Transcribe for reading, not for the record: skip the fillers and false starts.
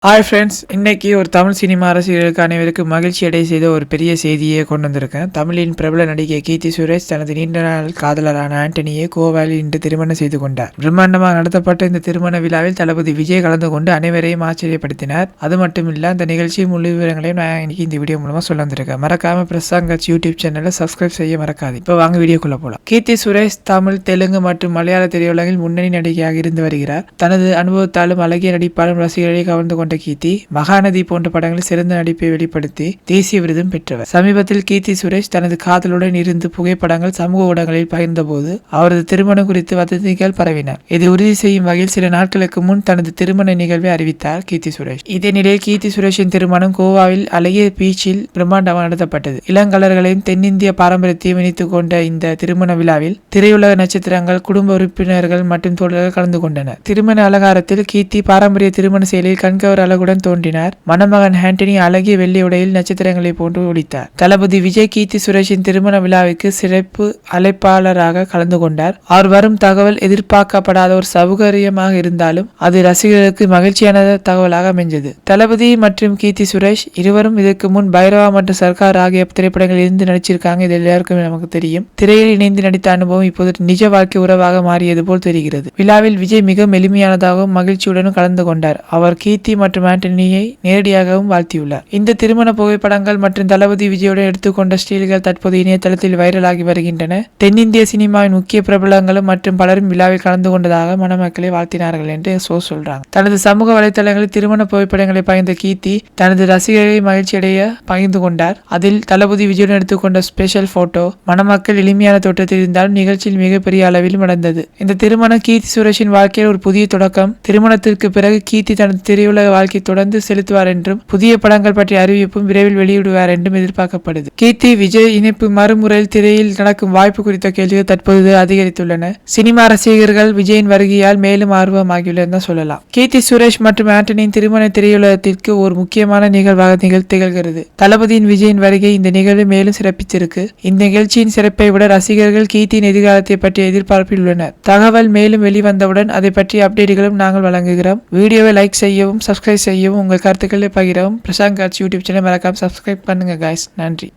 Hi friends, இன்னைக்கு ஒரு Tamil cinema ரசிகர்களுக்கு அனைவருக்கும் மகிழ்ச்சி அடைய செய்த ஒரு பெரிய செய்தியை கொண்டு வந்திருக்கேன். தமிழின் பிரபல நடிகை கீர்த்தி சுரேஷ் தனது நீண்ட நாள் காதலரான ஆண்டனியை கோவாவில் இன்று திருமணம் செய்து கொண்டார். பிரம்மாண்டமாக நடத்தப்பட்ட இந்த திருமண விழாவில் தளபதி விஜய் கலந்து கொண்டு அனைவரையும் ஆச்சரியப்படுத்தினார். அது மட்டுமில்ல, அந்த நிகழ்ச்சி முழு விவரங்களையும் நான் இன்னைக்கு இந்த வீடியோ மூலமா சொல்ல வந்திருக்கேன். மறக்காம பிரசாங்கச் யூடியூப் சேனலை சப்ஸ்கிரைப் செய்ய மறக்காது. இப்போ வாங்க வீடியோக்குள்ள போலாம். கீர்த்தி சுரேஷ் தமிழ், தெலுங்கு மற்றும் மலையாள திரையுலகில் முன்னணி நடிகையாக இருந்து வருகிறார். தனது அனுபவத்தாலும் அழகிய நடிப்பாலும் ரசிகர்களை கவர்ந்து கொண்ட கீர்த்தி மகாநதி போன்ற படங்களில் சிறந்த நடிப்பை வெளிப்படுத்தி தேசிய விருதும் பெற்றவர். சமீபத்தில் கீர்த்தி சுரேஷ் தனது காதலுடன் இருந்து புகைப்படங்கள் சமூக ஊடகங்களில் பகிர்ந்தபோது அவரது திருமணம் குறித்து வதந்திகள் பரவின. இதை உறுதி செய்யும் வகையில் சில நாட்களுக்கு முன் தனது திருமண நிகழ்வை அறிவித்தார் கீர்த்தி சுரேஷ். இதே நிலையில் கீர்த்தி சுரேஷின் திருமணம் கோவாவில் அழகிய பீச்சில் பிரம்மாண்டமாக நடத்தப்பட்டது. இளங்கலர்களையும் தென்னிந்திய பாரம்பரியத்தையும் இணைத்துக் கொண்ட இந்த திருமண விழாவில் திரையுலக நட்சத்திரங்கள், குடும்ப உறுப்பினர்கள் மற்றும் தோழர்கள் கலந்து கொண்டனர். திருமண அலங்காரத்தில் கீர்த்தி பாரம்பரிய திருமண செயலில் கண்கவர் அழகுடன் தோன்றினார். மணமகன் ஆண்டனி அழகிய வெள்ளி உடையில் நட்சத்திரங்களை போன்று ஒளித்தார். தளபதி விஜய் கீர்த்தி சுரேஷின் திருமண விழாவிற்கு சிறப்பு அழைப்பாளராக கலந்து கொண்டார். அவர் வரும் தகவல் எதிர்பார்க்கப்படாத ஒரு சௌகரியமாக இருந்தாலும் அது ரசிகர்களுக்கு மகிழ்ச்சியான தகவலாக அமைஞ்சது. தளபதி மற்றும் கீர்த்தி சுரேஷ் இருவரும் இதற்கு முன் பைரவா மற்றும் சர்க்கார் ஆகிய திரைப்படங்களில் இருந்து நடிச்சிருக்காங்க. இது எல்லாருக்கும் நமக்கு தெரியும். திரையில் இணைந்து நடித்த அனுபவம் இப்போது நிஜ வாழ்க்கை உறவாக மாறியது போல் தெரிகிறது. விழாவில் விஜய் மிகவும் எளிமையானதாகவும் மகிழ்ச்சியுடனும் கலந்து கொண்டார். அவர் கீர்த்தி மற்றும் ஆண்டனியை நேரடியாகவும் வாழ்த்தியுள்ளார். இந்த திருமண புகைப்படங்கள் மற்றும் தளபதி விஜயுடன் எடுத்துக்கொண்ட ஸ்டீல்கள் தற்போது இணையதளத்தில் வைரலாகி வருகின்றன. தென்னிந்திய சினிமாவின் முக்கிய பிரபலங்களும் மற்றும் பலரும் விழாவில் கலந்து கொண்டதாக மணமக்களை வாழ்த்தினார்கள் என்று சொல்றாங்க. தனது சமூக வலைதளங்களில் திருமண புகைப்படங்களை பகிர்ந்த கீர்த்தி தனது ரசிகர்களை மகிழ்ச்சியடைய பகிர்ந்து கொண்டார். அதில் தளபதி விஜயுடன் எடுத்துக்கொண்ட ஸ்பெஷல் போட்டோ மணமக்கள் எளிமையான தோற்றத்தில் இருந்தாலும் நிகழ்ச்சியில் மிகப்பெரிய அளவில் நடந்தது. இந்த திருமணம் கீர்த்தி சுரேஷின் வாழ்க்கையில் ஒரு புதிய தொடக்கம். திருமணத்திற்கு பிறகு கீர்த்தி தனது திரையுலக வாழ்க்கை தொடர்ந்து செலுத்துவார் என்றும் புதிய படங்கள் பற்றிய அறிவிப்பும் விரைவில் வெளியிடுவார் என்றும் எதிர்பார்க்கப்படுது. கீர்த்தி விஜய் இணைப்பு மறுமுறையில் திரையில் நடக்கும் வாய்ப்பு குறித்த கேள்விகள் தற்போது அதிகரித்துள்ளன. சினிமா ரசிகர்கள் விஜயின் வருகையால் மேலும் ஆர்வமாகியுள்ளது சொல்லலாம். கீர்த்தி சுரேஷ் மற்றும் ஆண்டனியின் திருமண திரையுலகத்திற்கு ஒரு முக்கியமான நிகழ்வாக திகழ்கிறது. தளபதியின் விஜயின் வருகை இந்த நிகழ்வை மேலும் சிறப்பித்திருக்கு. இந்த நிகழ்ச்சியின் சிறப்பை விட ரசிகர்கள் கீர்த்தியின் எதிர்காலத்தை பற்றிய எதிர்பார்ப்பில் உள்ளனர். தகவல் மேலும் வெளிவந்தவுடன் அதை பற்றிய அப்டேட்டுகளும் நாங்கள் வழங்குகிறோம். வீடியோவை லைக் செய்யவும், சப்ஸ்கிரைப் செய்யவும், உங்கள் கருத்துக்களை பகிரவும். பிரசாந்த் யூடியூப் சேனல் மறக்காம சப்ஸ்கிரைப் பண்ணுங்க गाइस. நன்றி.